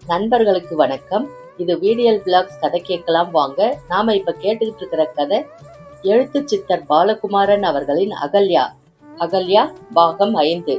நண்பர்களுக்கு வணக்கம். இது வீடியல் பிளாக்ஸ் கதை கேட்கலாம் வாங்க. நாம இப்ப கேட்டுக்கிட்டு இருக்கிற கதை எழுத்து சித்தர் பாலகுமாரன் அவர்களின் அகல்யா பாகம் 5.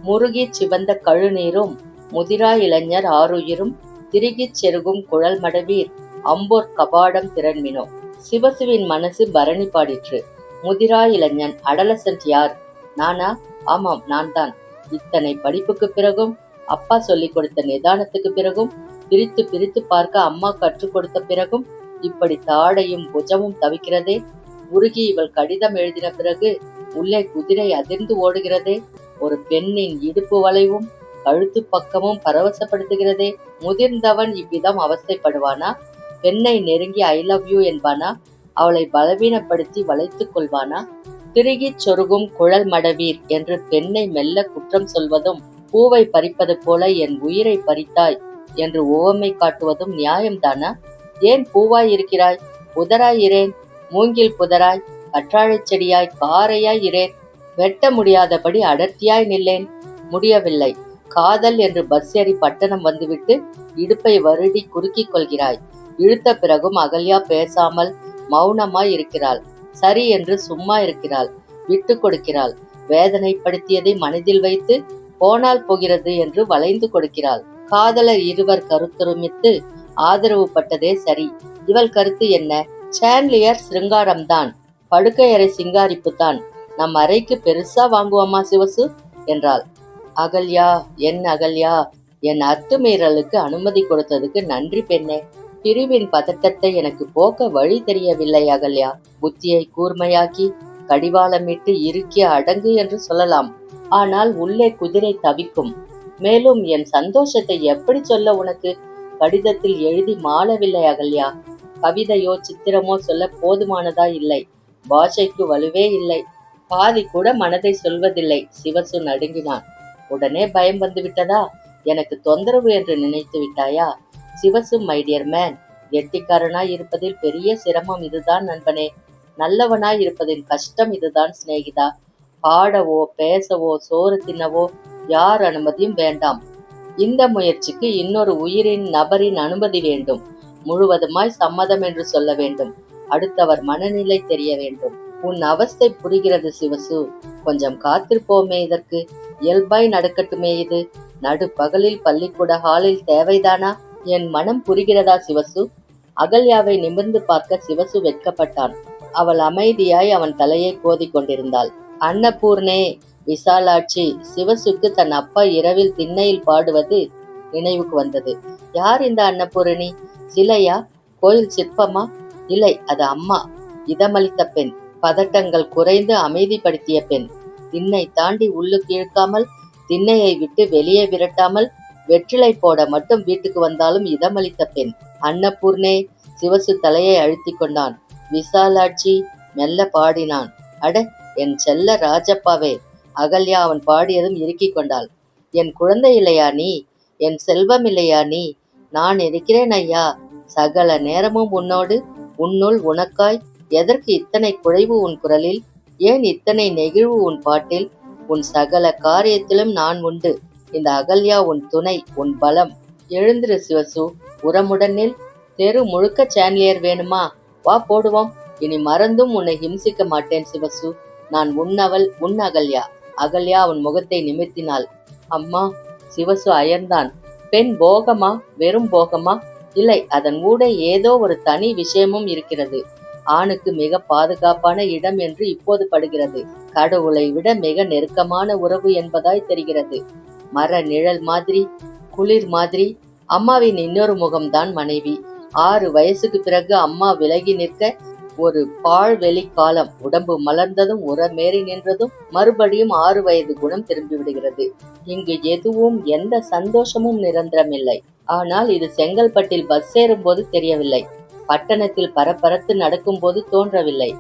முருகி சிவந்த கழுநீரும் முதிரா இளைஞர் ஆருயிரும் திருகிச் செருகும் குழல் மடவீர் அம்போர் கபாடம் திறன்மினோ. சிவசுவின் மனசு பரணி பாடிற்று. முதிரா இளைஞன் அடலசன்ட் யார்? நானா? ஆமாம், நான் தான். இத்தனை படிப்புக்கு பிறகும், அப்பா சொல்லிக் கொடுத்த நிதானத்துக்கு பிறகும், பிரித்து பிரித்து பார்க்க அம்மா கற்றுக் கொடுத்த பிறகும் இப்படி தாடையும் புஜமும் தவிக்கிறதே. உருகி இவள் கடிதம் எழுதின பிறகு உள்ளே குதிரை அதிர்ந்து ஓடுகிறதே. ஒரு பெண்ணின் இடுப்பு வளைவும் கழுத்து பக்கமும் பரவசப்படுத்துகிறதே. முதிர்ந்தவன் இவ்விதம் அவஸ்தைப்படுவானா? பெண்ணை நெருங்கி ஐ லவ் யூ என்பானா? அவளை பலவீனப்படுத்தி வளைத்துக் கொள்வானா? திருகிச் சொருகும் குழல் மடவீர் என்று பெண்ணை மெல்ல குற்றம் சொல்வதும், பூவை பறிப்பது போல என் உயிரை பறித்தாய் என்று உவமை காட்டுவதும் நியாயம்தானா? ஏன் பூவாய் இருக்கிறாய்? புதராய் இரேன், மூங்கில் புதராய், கற்றாழைச் செடியாய், காரையாய் இரேன். வெட்ட முடியாதபடி அடர்த்தியாய் நில்லேன். முடியவில்லை. காதல் என்று பஸ் ஏறி பட்டணம் வந்துவிட்டு இடுப்பை வருடி குறுக்கிக் கொள்கிறாய். இழுத்த பிறகும் அகல்யா பேசாமல் மௌனமாய் இருக்கிறாள். சரி என்று சும்மா இருக்கிறாள். விட்டு கொடுக்கிறாள். வேதனைப்படுத்தியதை மனதில் வைத்து போனால் போகிறது என்று வளைந்து கொடுக்கிறாள். காதலர் இருவர் கருத்துருமித்து ஆதரவு பட்டதே சரி. இவள் கருத்து என்ன? சாண்ட்லியர் சிருங்காரம்தான், படுக்கையறை சிங்காரிப்புத்தான். நம் அறைக்கு பெருசா வாங்குவோமா சிவசு என்றாள். அகல்யா, என் அகல்யா, என் அத்துமீறலுக்கு அனுமதி கொடுத்ததுக்கு நன்றி பெண்ணே. பிரிவின் பதட்டத்தை எனக்கு போக்க வழி தெரியவில்லை அகல்யா. புத்தியை கூர்மையாக்கி கடிவாளமிட்டு இறுக்கி அடங்கு என்று சொல்லலாம். ஆனால் உள்ளே குதிரை தவிக்கும். மேலும் என் சந்தோஷத்தை எப்படி சொல்ல உனக்கு? கடிதத்தில் எழுதி மாளவில்லை அகல்யா. கவிதையோ சித்திரமோ சொல்ல போதுமானதா இல்லை. பாஷைக்கு வலுவே இல்லை. பாதி கூட மனதை சொல்வதில்லை. சிவசு நடுங்கினான். உடனே பயம் வந்து விட்டதா? எனக்கு தொந்தரவு என்று நினைத்து விட்டாயா? சிவசு, மை டியர் மேன், கெட்டிக்காரனாய் இருப்பதில் பெரிய சிரமம் இதுதான் நண்பனே. நல்லவனாய் இருப்பதின் கஷ்டம் இதுதான் சிநேகிதா. பாடவோ பேசவோ சோறு தின்னவோ யார் அனுமதியும் வேண்டாம். இந்த முயற்சிக்கு இன்னொரு உயிரின் நபரின் அனுமதி வேண்டும். முழுவதுமாய் சம்மதம் என்று சொல்ல வேண்டும். அடுத்தவர் மனநிலை தெரிய வேண்டும். உன் அவஸ்தை புரிகிறது சிவசு. கொஞ்சம் காத்திருப்போமே இதற்கு. இயல்பாய் நடக்கட்டுமே இது. நடு பகலில் பள்ளிக்கூட ஹாலில் தேவைதானா? என் மனம் புரிகிறதா சிவசு? அகல்யாவை நிமிர்ந்து பார்க்க சிவசு வெட்கப்பட்டான். அவள் அமைதியாய் அவன் தலையை கோதி கொண்டிருந்தாள். அன்னபூர்ணே, விசாலாட்சி. சிவசுக்கு தன் அப்பா இரவில் திண்ணையில் பாடுவது நினைவுக்கு வந்தது. யார் இந்த அன்னபூரணி? சிலையா? கோயில் சிற்பமா? இல்லை, அது அம்மா. இதமளித்த பெண். பதட்டங்கள் குறைந்து அமைதிப்படுத்திய பெண். திண்ணை தாண்டி உள்ளுக்கு இழுக்காமல், திண்ணையை விட்டு வெளியே விரட்டாமல், வெற்றிலை போட மட்டும் வீட்டுக்கு வந்தாலும் இதமளித்த பெண். அன்னபூர்ணே. சிவசு தலையை அழுத்தி கொண்டான். விசாலாட்சி மெல்ல பாடினான். அட, என் செல்ல ராஜப்பாவே. அகல்யா அவன் பாடியதும் இறுக்கிக் கொண்டாள். என் குழந்தை இல்லையா நீ? என் செல்வம் இல்லையா நீ? நான் இருக்கிறேன் ஐயா. சகல நேரமும் உன்னோடு, உன்னுள், உனக்காய். எதற்கு இத்தனை குழைவு உன் குரலில்? ஏன் இத்தனை நெகிழ்வு உன் பாட்டில்? உன் சகல காரியத்திலும் நான் உண்டு. இந்த அகல்யா உன் துணை, உன் பலம். எழுந்திரு சிவசு, உரமுடனில். தெரு முழுக்க சாண்ட்லியர் வேணுமா? வா போடுவோம். இனி மறந்தும் உன்னை ஹிம்சிக்க மாட்டேன் சிவசு. நான் உன்னவள், உன் அகல்யா. அகல்யா அவன் முகத்தை நிமிர்த்தினாள். அம்மா. சிவசு அயர்ந்தான். பெண் போகமா? வெறும் போகமா? இல்லை, அதன் ஊட ஏதோ ஒரு தனி விஷயமும் இருக்கிறது. ஆணுக்கு மிக பாதுகாப்பான இடம் என்று இப்போது படுகிறது. கடவுளை விட மிக நெருக்கமான உறவு என்பதாய் தெரிகிறது. மர நிழல் மாதிரி, குளிர் மாதிரி. அம்மாவின் இன்னொரு முகம்தான் மனைவி. 6 வயசுக்கு பிறகு அம்மா விலகி நிற்க ஒரு பாழ்வெளி காலம். உடம்பு மலர்ந்ததும் உரமேறி நின்றதும் மறுபடியும் 6 வயது குணம் திரும்பி விடுகிறது. இங்கு எதுவும், எந்த சந்தோஷமும் நிரந்தரமில்லை. ஆனால் இது செங்கல்பட்டில் பஸ் ஏறும் போது தெரியவில்லை. பட்டணத்தில் பரபரத்து நடக்கும் போது தோன்றவில்லை.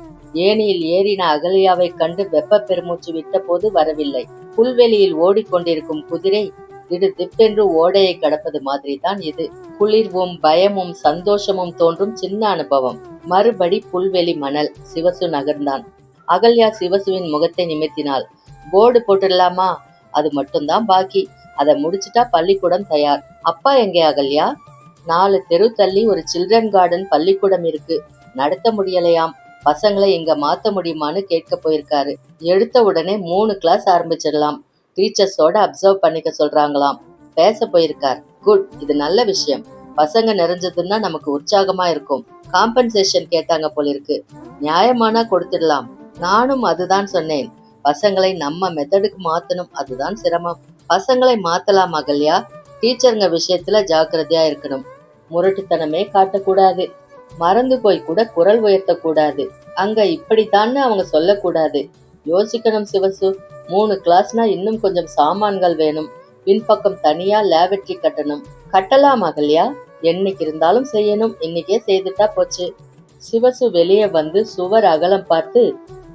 ஏணியில் ஏறின அகல்யாவை கண்டு வெப்ப பெருமூச்சு விட்ட போது வரவில்லை. புல்வெளியில் ஓடிக்கொண்டிருக்கும் குதிரை திடுதிப்பென்று ஓடையை கடப்பது மாதிரிதான் இது. குளிர்வும் பயமும் சந்தோஷமும் தோன்றும் சின்ன அனுபவம். மறுபடி புல்வெளி மணல். சிவசு நகர்ந்தான். அகல்யா சிவசுவின் முகத்தை நிமிர்த்தினாள். போர்டு போட்டுடலாமா? அது மட்டும்தான் பாக்கி. அதை முடிச்சிட்டா பள்ளிக்கூடம் தயார். அப்பா எங்கே அகல்யா? 4 தெரு தள்ளி ஒரு சில்ட்ரன் கார்டன் பள்ளிக்கூடம் இருக்கு, நடத்த முடியலையாம். பசங்களை இங்க மாத்த முடியுமான்னு கேட்க போயிருக்காரு. எடுத்த உடனே 3 கிளாஸ் ஆரம்பிச்சிடலாம். டீச்சர்ஸோட அப்சர்வ் பண்ணிக்க சொல்றாங்களாம். பேச போயிருக்கார். குட், இது நல்ல விஷயம். பசங்க நிறைஞ்சதுன்னா நமக்கு உற்சாகமா இருக்கும். காம்பன்சேஷன் கேட்டாங்க போலிருக்கு. நியாயமானா கொடுத்துடலாம். நானும் அதுதான் சொன்னேன். பசங்களை நம்ம மெத்தடுக்கு மாத்தணும், அதுதான் சிரமம். பசங்களை மாத்தலாம் அகல்யா, டீச்சருங்க விஷயத்துல ஜாக்கிரதையா இருக்கணும். முரட்டுத்தனமே காட்டக்கூடாது. மறந்து போய் கூட குரல் உயர்த்தக்கூடாது. அங்க இப்படித்தான்னு அவங்க சொல்லக்கூடாது. யோசிக்கணும் சிவசு. 3 கிளாஸ்னா இன்னும் கொஞ்சம் சாமான்கள் வேணும். பின்பக்கம் தனியா லேபரட்டரி கட்டணும். கட்டலாம் அகல்யா, என்னைக்கு இருந்தாலும் செய்யணும். இன்னைக்கே செய்துட்டா போச்சு. சிவசு வெளியே வந்து சுவர் அகலம் பார்த்து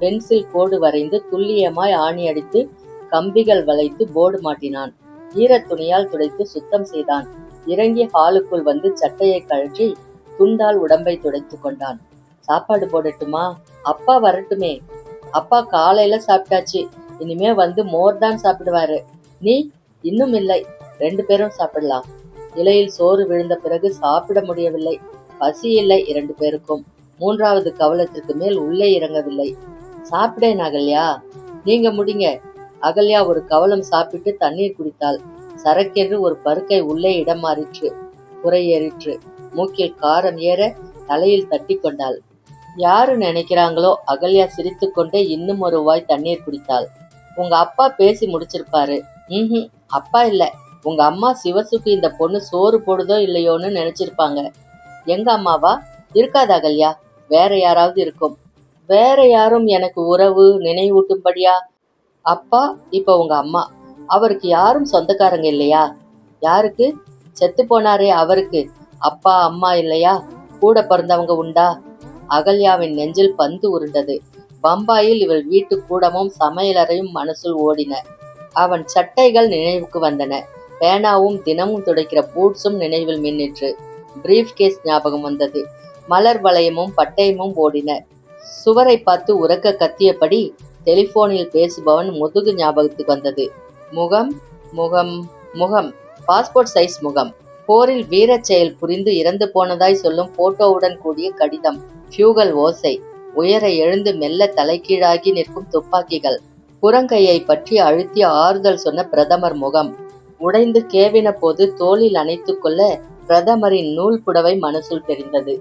பென்சில் கோடு வரைந்து துல்லியமாய் ஆணி அடித்து கம்பிகள் வளைத்து போர்டு மாட்டினான். ஈரத் துணியால் துடைத்து சுத்தம் செய்தான். இறங்கி ஹாலுக்குள் வந்து சட்டையை கழற்றி துண்டால் உடம்பை துடைத்து கொண்டான். சாப்பாடு போடட்டுமா? அப்பா வரட்டுமே. அப்பா காலையில சாப்பிட்டாச்சு, இனிமே வந்து மோர் தான் சாப்பிடுவாரு. நீ? இன்னும் இல்லை, 2 பேரும் சாப்பிடலாம். இலையில் சோறு விழுந்த பிறகு சாப்பிட முடியவில்லை. பசி இல்லை 2 பேருக்கும். 3வது கவலத்திற்கு மேல் உள்ளே இறங்கவில்லை. சாப்பிடேன் அகல்யா. நீங்க முடிங்க. அகல்யா ஒரு கவலம் சாப்பிட்டு தண்ணீர் குடித்தாள். சரக்கென்று ஒரு பருக்கை உள்ளே இடம் மாறிற்று. குறையேறிற்று. மூக்கில் காரம் ஏற தலையில் தட்டி கொண்டாள். யாரு நினைக்கிறாங்களோ, அகல்யா சிரித்து கொண்டே இன்னும் ஒரு வாய் தண்ணீர் குடித்தாள். உங்க அப்பா பேசி முடிச்சிருப்பாரு. அப்பா இல்ல, உங்க அம்மா சிவசுக்கு இந்த பொண்ணு சோறு போடுதோ இல்லையோன்னு நினைச்சிருப்பாங்க. எங்க அம்மாவா? இருக்காது அகல்யா, வேற யாராவது இருக்கும். வேற யாரும் எனக்கு உறவு நினைவூட்டும்படியா? அப்பா இப்ப உங்க அம்மா, அவருக்கு யாரும் சொந்தக்காரங்க இல்லையா? யாருக்கு? செத்து போனாரே அவருக்கு அப்பா அம்மா இல்லையா? கூட பிறந்தவங்க உண்டா? அகல்யாவின் நெஞ்சில் பந்து உருண்டது. பம்பாயில் இவள் வீட்டு கூடமும் சமையலறையும் மனசுள் ஓடின. அவன் சட்டைகள் நினைவுக்கு வந்தன. பேனாவும் தினமும் துடைக்கிற பூட்ஸும் நினைவில் மின்னிற்று. பிரீஃப் கேஸ் ஞாபகம் வந்தது. மலர் வளையமும் பட்டயமும் ஓடின. சுவரை பார்த்து உரக்க கத்தியபடி டெலிபோனில் பேசுபவன் முதுகு ஞாபகத்துக்கு வந்தது. முகம் முகம் முகம், பாஸ்போர்ட் சைஸ் முகம். போரில் வீரச் செயல் புரிந்து இறந்து போனதாய் சொல்லும் போட்டோவுடன் கூடிய கடிதம். ஃபியூகல் ஓசை. உயர எழுந்து மெல்ல தலைகீழாகி நிற்கும் துப்பாக்கிகள். புறங்கையை பற்றி அழுத்தி ஆறுதல் சொன்ன பிரதமர் முகம். உடைந்து கேவின போது தோளில் அணைத்து கொள்ள பிரதமரின் நூல் புடவை மனசுள் தெரிந்தது.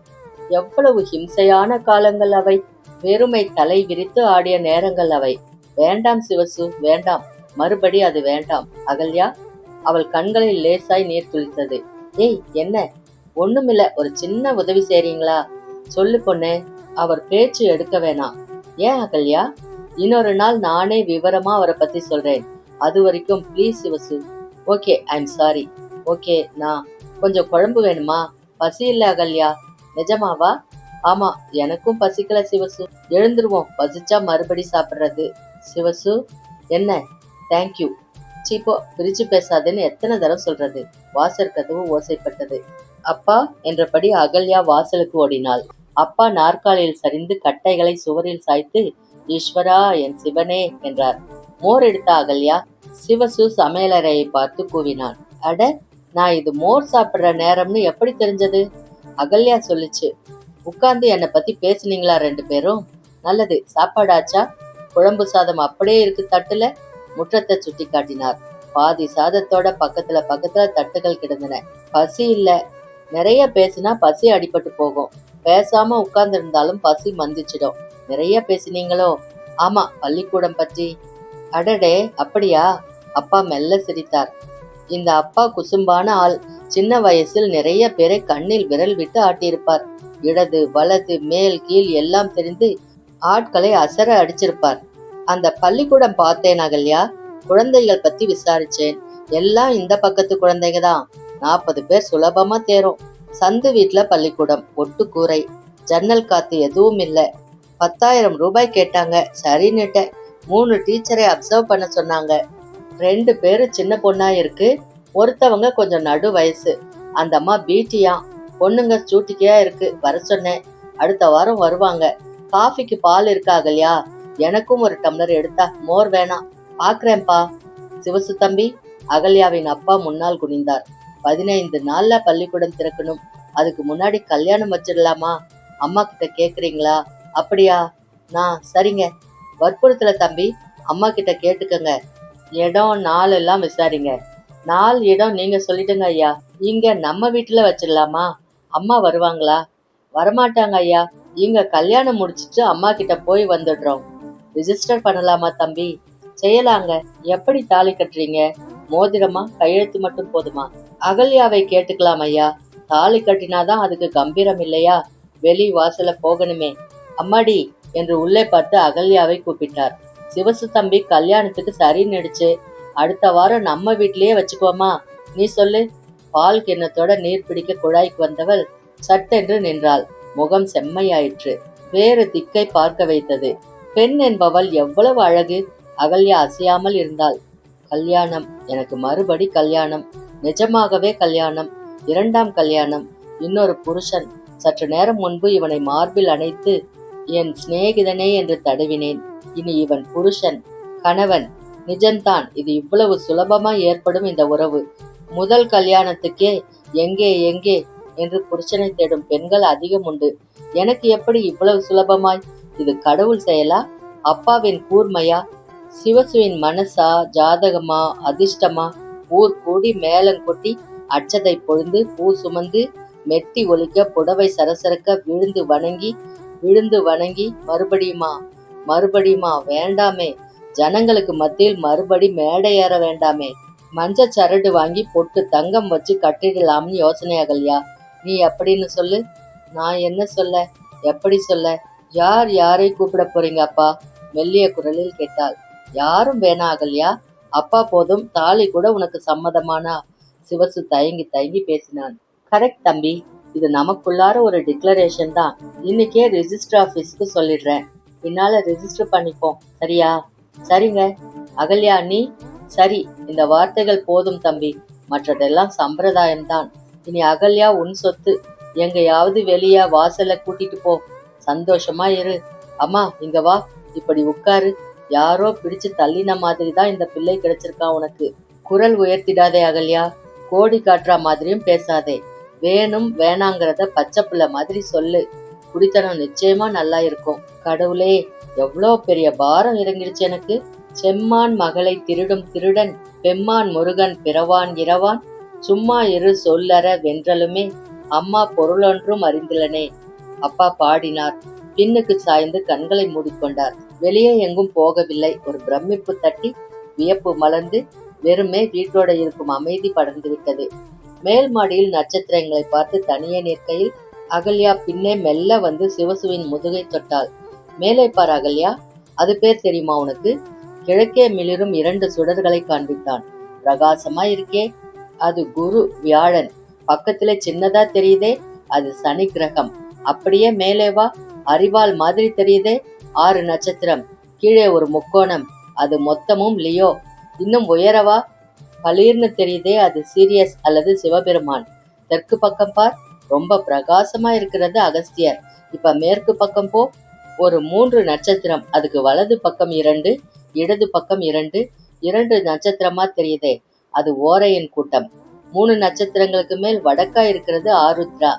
எவ்வளவு ஹிம்சையான காலங்கள் அவை. வெறுமை தலை விரித்து ஆடிய நேரங்கள் அவை. வேண்டாம் சிவசு, வேண்டாம். மறுபடி அது வேண்டாம். அகல்யா. அவள் கண்களில் லேசாய் நீர் துளித்தது. ஏய், என்ன? ஒண்ணுமில்ல, ஒரு சின்ன உதவி செய்றீங்களா? சொல்லு பொண்ணே. அவர் பேச்சு எடுக்க வேணாம். ஏன் அகல்யா? இன்னொரு நாள் நானே விவரமா அவரை பத்தி சொல்றேன். அது வரைக்கும் please Sivasu. Okay, I'm sorry. Okay. நான் கொஞ்சம் குழம்பு வேணுமா? பசி இல்ல அகல்யா. நிஜமாவா? ஆமா, எனக்கும் பசிக்கல சிவசு. எழுந்துருவோம், பசிச்சா மறுபடி சாப்பிடுறது. சிவசு. என்ன? தேங்க்யூ. சீப்போ, பிரிச்சு பேசாதுன்னு எத்தனை தடவை சொல்றது? வாசல் கதவு ஓசைப்பட்டது. அப்பா என்றபடி அகல்யா வாசலுக்கு ஓடினாள். அப்பா நாற்காலியில் சரிந்து கட்டைகளை சுவரில் சாய்த்து ஈஸ்வரா என் சிவனே என்றார். மோர் எடுத்த அகல்யா. சிவசு சமையலறையை பார்த்து கூவினான். அட, நான் இது மோர் சாப்பிடுற நேரம்னு எப்படி தெரிஞ்சது? அகல்யா சொல்லிச்சு. உட்கார்ந்து என்னை பத்தி பேசுனீங்களா 2 பேரும்? நல்லது. சாப்பாடாச்சா? குழம்பு சாதம் அப்படியே இருக்கு தட்டுல. முற்றத்தை சுட்டி காட்டினார். பாதி சாதத்தோட பக்கத்துல தட்டுகள் கிடந்தன. பசி இல்ல. நிறைய பேசினா பசி அடிபட்டு போகும். பேசாம உட்கார்ந்து இருந்தாலும் பசி மந்திச்சிடும். நிறைய பேசினீங்களோ? ஆமா, பள்ளிக்கூடம் பற்றி. அடடே, அப்படியா? அப்பா மெல்ல சிரித்தார். இந்த அப்பா குசும்பான ஆள். சின்ன வயசில் நிறைய பேரை கண்ணில் விரல் விட்டு ஆட்டியிருப்பார். இடது வலது மேல் கீழ் எல்லாம் தெரிந்து ஆட்களை அசர அடிச்சிருப்பார். அந்த பள்ளிக்கூடம் பார்த்தேன் அகல்யா. குழந்தைகள் பத்தி விசாரிச்சேன். எல்லாம் இந்த பக்கத்து குழந்தைங்க தான். 40 பேர் சுலபமா தேரும். சந்து வீட்டுல பள்ளிக்கூடம், ஒட்டு கூரை, ஜன்னல் காத்து எதுவும் இல்ல. 10,000 ரூபாய் கேட்டாங்க. சரின்னுட்ட. 3 டீச்சரை அப்சர்வ் பண்ண சொன்னாங்க. 2 பேரும் சின்ன பொண்ணா இருக்கு. ஒருத்தவங்க கொஞ்சம் நடு வயசு. அந்த அம்மா பிடியா. பொண்ணுங்க சூட்டிக்கையா இருக்கு. வர சொன்னேன். அடுத்த வாரம் வருவாங்க. காஃபிக்கு பால் இருக்கா அகல்யா? எனக்கும் ஒரு டம்ளர் எடுத்தா. மோர் வேணாம். பாக்குறேன்பா. சிவசு தம்பி, அகல்யாவின் அப்பா முன்னால் குனிந்தார். 15 நாள்ல பள்ளிக்கூடம் திறக்கணும், அதுக்கு முன்னாடி கல்யாணம் வச்சிடலாமா? அம்மா கிட்ட கேக்குறீங்களா? அப்படியா? நான் சரிங்க. வற்புறுத்தல தம்பி, அம்மா கிட்ட கேட்டுக்கங்க. இடம் நாள் எல்லாம் விசாரிங்க. நாள் இடம் நீங்க சொல்லிட்டுங்க ஐயா. இங்க நம்ம வீட்டுல வச்சிடலாமா? அம்மா வருவாங்களா? வரமாட்டாங்க ஐயா. இங்க கல்யாணம் முடிச்சிட்டு அம்மா கிட்ட போய் வந்துடுறோம். ரிஜிஸ்டர் பண்ணலாமா தம்பி? செய்யலாங்க. எப்படி தாலி கட்டுறீங்க? மோதிரமா, கையெழுத்து மட்டும் போதுமா? அகல்யாவை கேட்டுக்கலாம் ஐயா. தாலி கட்டினாதான் அதுக்கு கம்பீரம் இல்லையா? வெளி வாசல போகணுமே. அம்மாடி என்று உள்ளே பார்த்து அகல்யாவை கூப்பிட்டார். சிவசு தம்பி கல்யாணத்துக்கு சரின்னுடுச்சு. அடுத்த வாரம் நம்ம வீட்லயே வச்சுக்குவோமா? நீ சொல்லு. பால் கிண்ணத்தோட நீர் பிடிக்க குழாய்க்கு வந்தவள் சட்டென்று நின்றாள். முகம் செம்மையாயிற்று. வேறு திக்கை பார்க்க வைத்தது. பெண் என்பவள் எவ்வளவு அழகு! அகல்யா அசையாமல் இருந்தாள். கல்யாணம், எனக்கு மறுபடி கல்யாணம், நிஜமாகவே கல்யாணம், 2ஆம் கல்யாணம், இன்னொரு புருஷன். சற்று நேரம் முன்பு இவனை மார்பில் அணைத்து என் சிநேகிதனே என்று தடவினேன். இனி இவன் புருஷன், கணவன். நிஜம்தான், இது இவ்வளவு சுலபமாய் ஏற்படும் இந்த உறவு. முதல் கல்யாணத்துக்கே எங்கே எங்கே என்று புருஷனை தேடும் பெண்கள் அதிகம் உண்டு. எனக்கு எப்படி இவ்வளவு சுலபமாய்? இது கடவுள் செயலா? அப்பாவின் கூர்மையா? சிவசுவின் மனசா? ஜாதகமா? அதிர்ஷ்டமா? ஊர் கூடி மேளங்கொட்டி அச்சதை பொழுந்து பூ சுமந்து மெட்டி ஒலிக்க புடவை சரசரக்க விழுந்து வணங்கி மறுபடியுமா வேண்டாமே. ஜனங்களுக்கு மத்தியில் மறுபடி மேடை ஏற வேண்டாமே. மஞ்ச சரடு வாங்கி பொட்டு தங்கம் வச்சு கட்டிடலாம்னு யோசனை அகல்யா. நீ எப்படின்னு சொல்லு. நான் என்ன சொல்ல? எப்படி சொல்ல? யார் யாரை கூப்பிட போறீங்க அப்பா? மெல்லிய குரலில் கேட்டாள். யாரும் வேணா அகல்யா, அப்பா போதும். தாலி கூட உனக்கு சம்மதமானா? சிவசு தயங்கி பேசினான். கரெக்ட் தம்பி, இது நமக்குள்ளார ஒரு டிக்ளரேஷன் தான். இன்னைக்கே ரெஜிஸ்டர் ஆபீஸ்க்கு சொல்லிடுறேன். பின்னால ரெஜிஸ்டர் பண்ணிப்போம், சரியா? சரிங்க. அகல்யா நீ? சரி, இந்த வார்த்தைகள் போதும் தம்பி, மற்றதெல்லாம் சம்பிரதாயம்தான். இனி அகல்யா உன் சொத்து. எங்கேயாவது வெளியே வாசல்ல கூட்டிட்டு போ. சந்தோஷமா இரு. அம்மா இங்க வா, இப்படி உட்காரு. யாரோ பிடிச்சு தள்ளின மாதிரி தான் இந்த பிள்ளை கிடைச்சிருக்கான் உனக்கு. குரல் உயர்த்திடாதே அகல்யா. கோடி காட்டுற மாதிரியும் பேசாதே. வேணும் வேணாங்கிறத பச்சை பிள்ளை மாதிரி சொல்லு. குடித்தனம் நிச்சயமா நல்லா இருக்கும். கடவுளே, எவ்வளோ பெரிய பாரம் இறங்கிடுச்சு எனக்கு. செம்மான் மகளை திருடும் திருடன், பெம்மான் முருகன் பிறவான் இரவான், சும்மா இரு சொல்லற வென்றலுமே, அம்மா பொருளொன்றும் அறிந்திலனே. அப்பா பாடினார். பின்னுக்கு சாய்ந்து கண்களை மூடிக்கொண்டார். வெளியே எங்கும் போகவில்லை. ஒரு பிரமிப்பு தட்டி வியப்பு மலர்ந்து வெறுமே வீட்டோட இருக்கும் அமைதி படர்ந்து விட்டது. மேல் மாடியில் நட்சத்திரங்களை பார்த்து தனியே நிற்கையில் அகல்யா பின்னே மெல்ல வந்து சிவசுவின் முதுகை தொட்டாள். மேலே பார் அகல்யா, அது பேர் தெரியுமா உனக்கு? கிழக்கே மிளிரும் 2 சுடர்களை காண்பித்தான். பிரகாசமா இருக்கே, அது குரு வியாழன். பக்கத்திலே சின்னதா தெரியுதே, அது சனி கிரகம். அப்படியே மேலே வா, அரிவாள் மாதிரி தெரியுதே, 6 நட்சத்திரம். கீழே ஒரு முக்கோணம், அது மொத்தமும் லியோ. இன்னும் உயரவா, பளீர்னு தெரியுதே, அது சீரியஸ் அல்லது சிவபெருமான். தெற்கு பக்கம் பார், ரொம்ப பிரகாசமா இருக்கிறது அகஸ்தியர். இப்ப மேற்கு பக்கம் போ, ஒரு 3 நட்சத்திரம். அதுக்கு வலது பக்கம் 2, இடது பக்கம் 2 நட்சத்திரமா தெரியுதே, அது ஓரையின் கூட்டம். 3 நட்சத்திரங்களுக்கு மேல் வடக்கா இருக்கிறது ஆருத்ரா,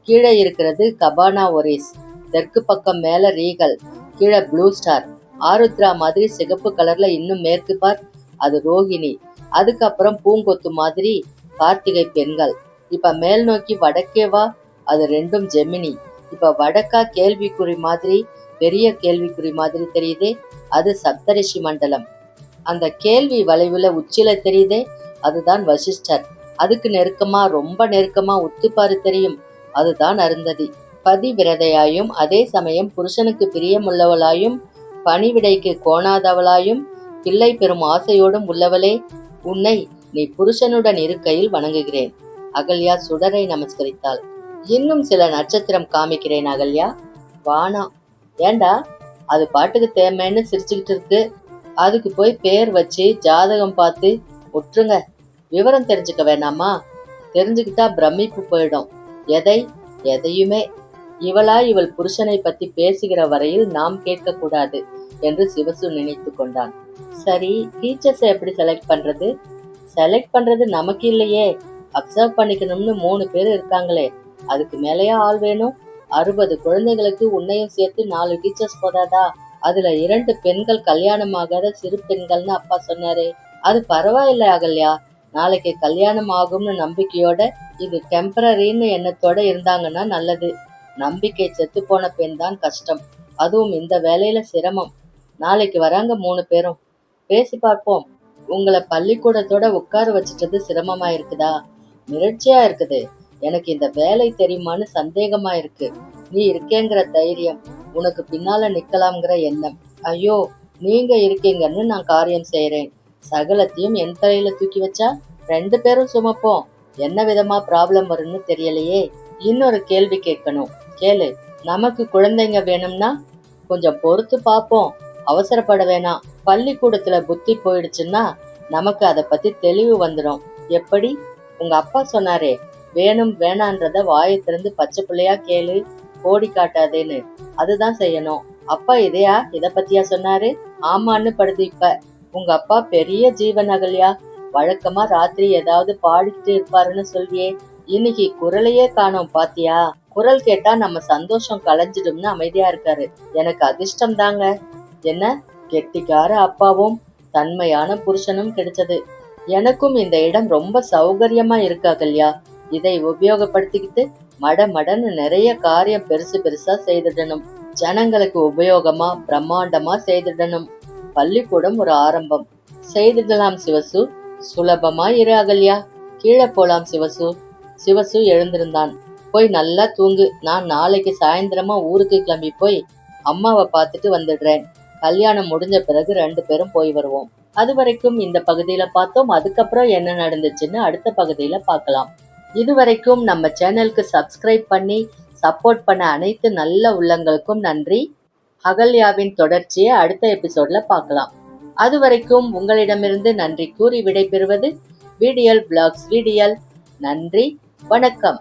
கீழே இருக்கிறது கபானா ஒரிஸ். தெற்கு பக்கம் மேல ரீகல், கீழே ப்ளூ ஸ்டார். ஆருத்ரா மாதிரி சிகப்பு கலர்ல இன்னும் மேற்கு பார், அது ரோகிணி. அதுக்கப்புறம் பூங்கொத்து மாதிரி கார்த்திகை பெண்கள். இப்ப மேல் நோக்கி வடக்கே வா, அது 2ம் ஜெமினி. இப்ப வடக்கா கேள்விக்குறி மாதிரி, பெரிய கேள்விக்குறி மாதிரி தெரியுதே, அது சப்தரிஷி மண்டலம். அந்த கேள்வி வளைவுல உச்சில தெரியுதே, அதுதான் வசிஷ்டர். அதுக்கு நெருக்கமா, ரொம்ப நெருக்கமா உத்துப்பாரு தெரியும், அதுதான் அருந்ததி. பதிவிரதையாயும் அதே சமயம் புருஷனுக்கு பிரியமுள்ளவளாயும் பணிவிடைக்கு கோணாதவளாயும் பிள்ளை பெறும் ஆசையோடும் உள்ளவளே, உன்னை நீ புருஷனுடன் இருக்கையில் வணங்குகிறேன். அகல்யா சுடரை நமஸ்கரித்தாள். இன்னும் சில நட்சத்திரம் காமிக்கிறேன் அகல்யா. வானா. ஏண்டா, அது பாட்டுக்கு தேமைன்னு சிரிச்சுக்கிட்டு இருக்கு. அதுக்கு போய் பேர் வச்சு ஜாதகம் பார்த்து விட்டுருங்க. விவரம் தெரிஞ்சுக்க வேணாமா? தெரிஞ்சுக்கிட்டா பிரமிப்பு போயிடும். எதையுமே. இவள் புருஷனை பத்தி பேசுகிற வரையில் நாம் கேட்க கூடாது என்று சிவசு நினைத்து கொண்டான். சரி, டீச்சர்ஸை எப்படி செலக்ட் பண்றது? செலக்ட் பண்றது நமக்கு இல்லையே, அப்சர்வ் பண்ணிக்கணும்னு 3 பேர் இருக்காங்களே, அதுக்கு மேலேயா ஆள் வேணும்? 60 குழந்தைகளுக்கு உன்னையும் சேர்த்து 4 டீச்சர்ஸ் போதாதா? அதுல 2 பெண்கள் கல்யாணமாகாத சிறு பெண்கள்னு அப்பா சொன்னாரே. அது பரவாயில்ல அகல்யா, நாளைக்கு கல்யாணம் ஆகும்னு நம்பிக்கையோட, இது டெம்பரரின்னு எண்ணத்தோட இருந்தாங்கன்னா நல்லது. நம்பிக்கை செத்து போன பெண் தான் கஷ்டம், அதுவும் இந்த வேலையில சிரமம். நாளைக்கு வராங்க 3 பேரும், பேசி பார்ப்போம். உங்களை பள்ளிக்கூடத்தோட உட்கார வச்சுட்டது சிரமமா இருக்குதா? மிரட்சியா இருக்குது. எனக்கு இந்த வேலை தெரியுமான்னு சந்தேகமா இருக்கு. நீ இருக்கேங்கிற தைரியம், உனக்கு பின்னால நிக்கலாம்ங்கிற எண்ணம். ஐயோ, நீங்க இருக்கீங்கன்னு நான் காரியம் செய்யறேன். சகலத்தையும் என் தலையில தூக்கி வச்சா 2 பேரும் சுமப்போம். என்ன விதமா ப்ராப்ளம் வரும்னு தெரியலையே. இன்னொரு கேள்வி கேட்கணும், கேளு. நமக்கு குழந்தைங்க வேணும்னா கொஞ்சம் பொறுத்து பார்ப்போம், அவசரப்பட வேணாம். பள்ளிக்கூடத்துல புத்தி போயிடுச்சுன்னா நமக்கு அதை பத்தி தெளிவு வந்துடும். எப்படி? உங்க அப்பா சொன்னாரே, வேணும் வேணான்றத வாயை திறந்து பச்சை பிள்ளையா கேளு, கோடி காட்டாதேன்னு. அதுதான் செய்யணும். அப்பா இத பத்தியா சொன்னாரு? ஆமான்னு படுது இப்ப. உங்க அப்பா பெரிய ஜீவன் அகல்யா. வழக்கமா ராத்திரி ஏதாவது பாடிட்டு இருப்பாருன்னு சொல்லியே, இன்னைக்கு குரலையே காணோம் பாத்தியா? குரல் கேட்டா நம்ம சந்தோஷம் கலைஞ்சிடும்னு அமைதியா இருக்காரு. எனக்கு அதிர்ஷ்டம் தாங்க. என்ன, கெட்டிக்கார அப்பாவும் தன்மையான புருஷனும் கிடைச்சது. எனக்கும் இந்த இடம் ரொம்ப சௌகரியமா இருக்கு அகல்யா. இதை உபயோகப்படுத்திக்கிட்டு மடன்னு நிறைய காரியம் பெருசு பெருசா செய்திடணும். ஜனங்களுக்கு உபயோகமா பிரம்மாண்டமா செய்திடணும். பள்ளிக்கூடம் ஒரு ஆரம்பம். செய்திடலாம் சிவசு, சுலபமா இரு அகல்யா. கீழே போலாம் சிவசு. சிவசு எழுந்திருந்தான். போய் நல்லா தூங்கு. நான் நாளைக்கு சாயந்தரமா ஊருக்கு கிளம்பி போய் அம்மாவை பார்த்துட்டு வந்துடுறேன். கல்யாணம் முடிஞ்ச பிறகு 2 பேரும் போய் வருவோம். அது வரைக்கும் இந்த பகுதியில பார்த்தோம். அதுக்கப்புறம் என்ன நடந்துச்சுன்னு அடுத்த பகுதியில பார்க்கலாம். இதுவரைக்கும் நம்ம சேனலுக்கு சப்ஸ்கிரைப் பண்ணி சப்போர்ட் பண்ண அனைத்து நல்ல உள்ளங்களுக்கும் நன்றி. அகல்யாவின் தொடர்ச்சியை அடுத்த எபிசோட்ல பார்க்கலாம். அது வரைக்கும் உங்களிடமிருந்து நன்றி கூறி விடைபெறுவது விடியல் பிளாக்ஸ். நன்றி, வணக்கம்.